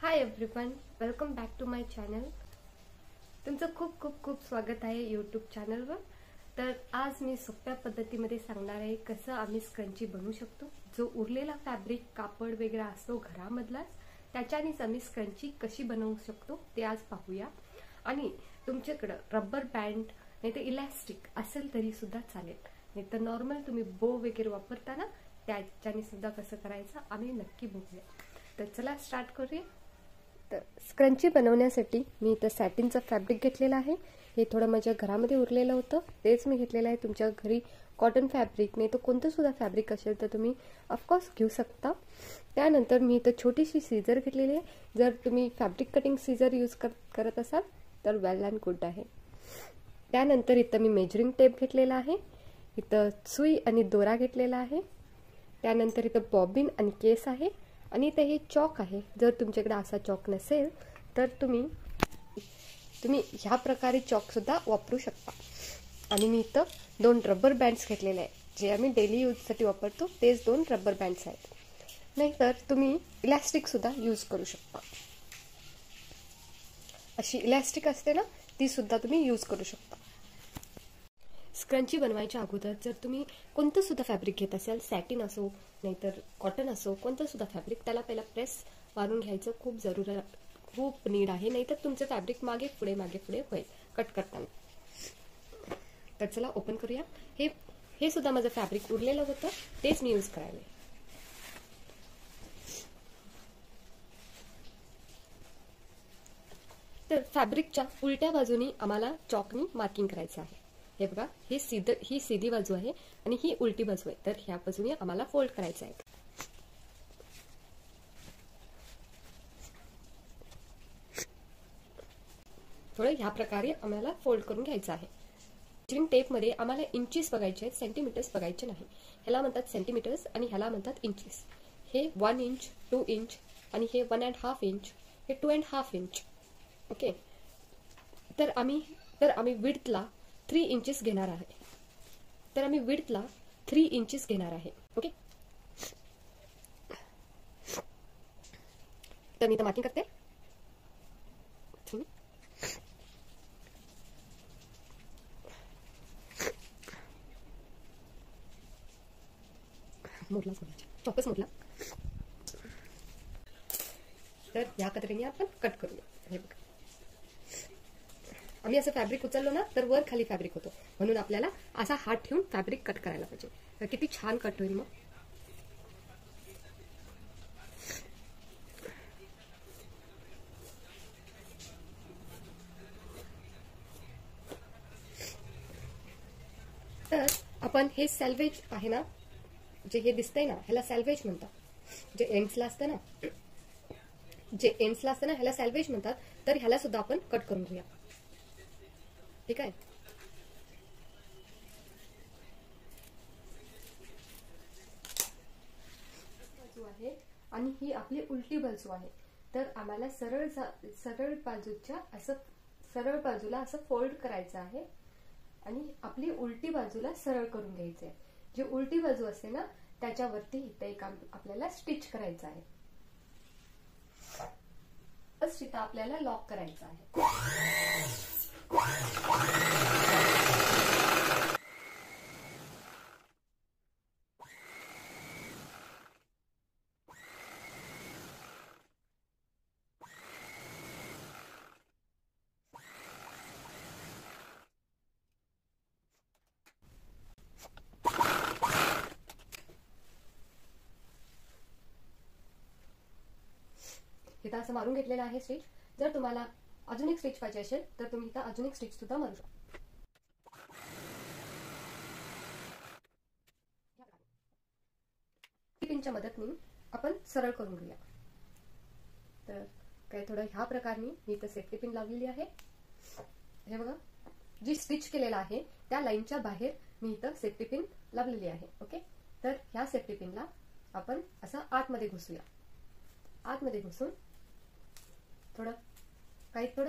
High everyone, welcome back to my channel. तुमचं खूप खूप खूप स्वागत आहे यूट्यूब चॅनलवर. तर आज मी सोप्या पद्धतीमध्ये सांगणार आहे कसं आम्ही स्क्रंची बनवू शकतो. जो उरलेला फॅब्रिक कापड वगैरे असतो घरामधलाच, त्याच्यानेच आम्ही स्क्रंची कशी बनवू शकतो ते आज पाहूया. आणि तुमच्याकडे रबर बँड नाही तर इलॅस्टिक असेल तरी सुद्धा चालेल, नाही तर नॉर्मल तुम्ही बो वगैरे वापरता ना, त्याच्याने सुद्धा कसं करायचं आम्ही नक्की बघूया. तर चला स्टार्ट करूया. तर स्क्रंची बनवण्यासाठी मी इथं सॅटिनचं फॅब्रिक घेतलेलं आहे. हे थोडं माझ्या घरामध्ये उरलेलं होतं, तेच मी घेतलेलं आहे. तुमच्या घरी कॉटन फॅब्रिक नाही तर कोणतं सुद्धा फॅब्रिक असेल तर तुम्ही ऑफकोर्स घेऊ शकता. त्यानंतर मी इथं छोटीशी सीझर घेतलेली आहे. जर तुम्ही फॅब्रिक कटिंग सीझर यूज करत असाल तर वेल अँड गुड आहे. त्यानंतर इथं मी मेजरिंग टेप घेतलेला आहे. इथं सुई आणि दोरा घेतलेला आहे. त्यानंतर इथं बॉबिन आणि केस आहे. आणि इथे हे चॉक आहे. जर तुमच्याकडे असा चॉक नसेल तर तुम्ही ह्या प्रकारे चॉक सुद्धा वापरू शकता. आणि मी इथं 2 रबर बँड्स घेतलेले आहेत, जे आम्ही डेली यूजसाठी वापरतो. तेच 2 रबर बँड्स आहेत. नाहीतर तुम्ही इलॅस्टिक सुद्धा यूज करू शकता. अशी इलॅस्टिक असते ना, ती सुद्धा तुम्ही यूज करू शकता. स्क्रंची बनवायच्या अगोदर जर तुम्ही कोणतं सुद्धा फॅब्रिक घेत असाल, सॅटिन असो नाहीतर कॉटन असो, कोणतं सुद्धा फॅब्रिक, त्याला पहिला प्रेस मारून घ्यायचं खूप नीड आहे. नाहीतर तुमचं फॅब्रिक मागे पुढे होईल कट करताना. तर चला ओपन करूया. हे सुद्धा माझं फॅब्रिक उरलेलं होतं, तेच मी यूज करायला. तर फॅब्रिकच्या उलट्या बाजूनी आम्हाला चॉकनी मार्किंग करायचं आहे. हे बघा, ही सीधी बाजू आहे आणि ही उलटी बाजू आहे. तर ह्या बाजूने आम्हाला फोल्ड करायचं आहे. थोडं ह्या प्रकारे आम्हाला फोल्ड करून घ्यायचं आहे. मेजरिंग टेपमध्ये आम्हाला इंचेस बघायचे आहेत, सेंटीमीटर्स बघायचे नाही. ह्याला म्हणतात सेंटीमीटर्स आणि ह्याला म्हणतात इंचेस. हे 1 इंच, 2 इंच आणि हे 1.5 इंच, हे 2.5 इंच. ओके. तर आम्ही विड्थला 3 इंचेस घेणार आहे. तर आम्ही विड्थला 3 इंचेस घेणार आहे. ओके. तर मी इथं मार्किंग करते. मोडलाच मोडायचा, चॉकच मोडला. तर या कत्रीने आपण कट करूया. हे बघा, आम्ही असं फॅब्रिक उचललो ना तर वर खाली फॅब्रिक होतो, म्हणून आपल्याला असा हात ठेवून फॅब्रिक कट करायला पाहिजे. तर किती छान कट होईल मग. तर आपण हे सॅल्वेज आहे ना, जे हे दिसतंय ना, ह्याला सॅल्वेज म्हणतात. जे एंड्सला असतं ना, ह्याला सॅल्वेज म्हणतात. तर ह्याला सुद्धा आपण कट करून घेऊया. ठीक आहे. बाजू आहे आणि ही आपली उलटी बाजू आहे. तर आम्हाला सरळ बाजूला असं फोल्ड करायचं आहे आणि आपली उलटी बाजूला सरळ करून घ्यायचं आहे. जी उलटी बाजू असते ना, त्याच्यावरती इथे एक आपल्याला स्टिच करायचं आहे. बस इथं आपल्याला लॉक करायचं आहे. इथं असं मारून घेतलेलं आहे स्टिच. जर तुम्हाला अजून एक स्टिच पाहिजे असेल तर तुम्ही इथं अजून एक स्टिच सुद्धा मारू शकता. पिनच्या मदतीने आपण सरळ करून घेऊया. तर काही थोडं ह्या प्रकारे मी इथं सेफ्टी पिन लावलेली आहे. हे बघा, जी स्टिच केलेला आहे त्या लाईनच्या बाहेर मी इथं सेफ्टी पिन लावलेली आहे. ओके. तर ह्या सेफ्टी पिनला आपण असं आतमध्ये घुसूया. आतमध्ये घुसून थोडं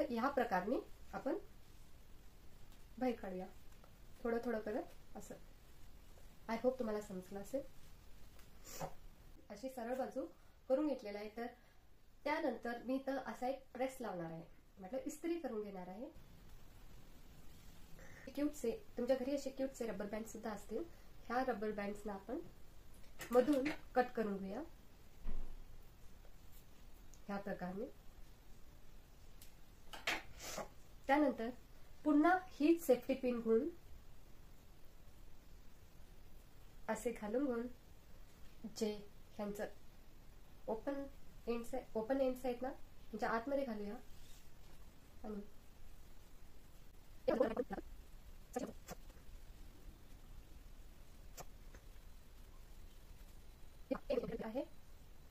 ह्या प्रकारे आपण बाहेर काढूया. थोडं करत असं. आय होप तुम्हाला समजलं असेल. अशी सरळ बाजू करून घेतलेला आहे. तर त्यानंतर मी इथं असा एक प्रेस लावणार आहे, म्हटलं इस्त्री करून घेणार आहे. क्यूटचे, तुमच्या घरी असे क्यूटचे रबर बँड सुद्धा असतील. ह्या रबर बँड्सना आपण मधून कट करून घेऊया ह्या प्रकारे. त्यानंतर पुन्हा हीच सेफ्टी पिन घेऊन असे घालून घेऊन जे ह्यांचं ओपन एंड्स आहेत ना, म्हणजे आतमध्ये घालूया. आणि आहे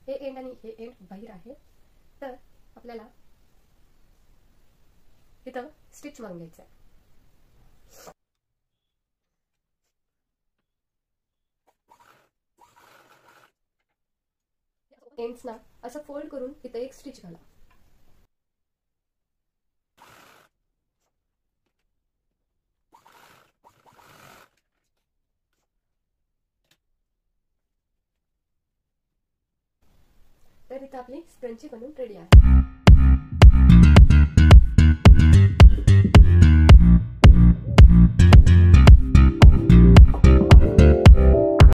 हे एंड आणि हे एंड बाहेर आहे. तर आपल्याला इथं स्टिच मारून घ्यायचं आहे. एंड्सना असं फोल्ड करून इथं एक स्टिच घाला. तर इथं आपली स्क्रंची बनून रेडी आहे.